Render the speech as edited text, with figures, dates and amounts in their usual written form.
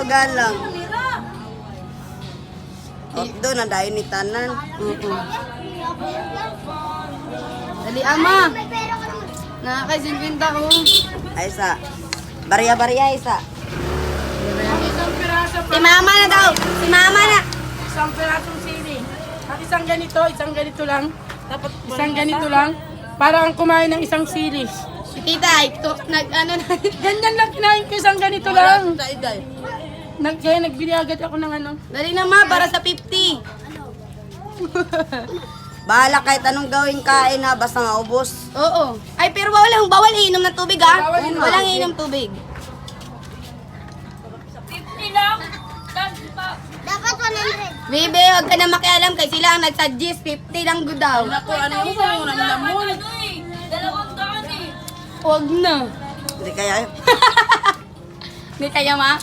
Tugan lang. Doon na dahil ni Tanan. Dali, ama. Nakakay-50 ko. Ay, isa. Barya-barya, isa. Isang piraso Si mama na daw. Si mama na. isang pirasong sili. At isang ganito lang. Dapat isang ganito lang. Para ang kumain ng isang sili. Si tita, ito, ano na. Ganyan lang kinain ko, isang ganito lang. Kaya nagbili agad ako ng ano. Dali na ma, para sa 50. Bahala kahit anong gawin kain ha, basta maubos. Oo. Ay, pero bawal iinom ng tubig ha. Walang iinom tubig. 50 lang. Dapat 100. Bibi, huwag ka na makialam kay sila ang nag-suggest 50 lang good daw. Ako, ano yung mga ng lamon? Huwag na. Hindi kaya. Hindi kaya ma?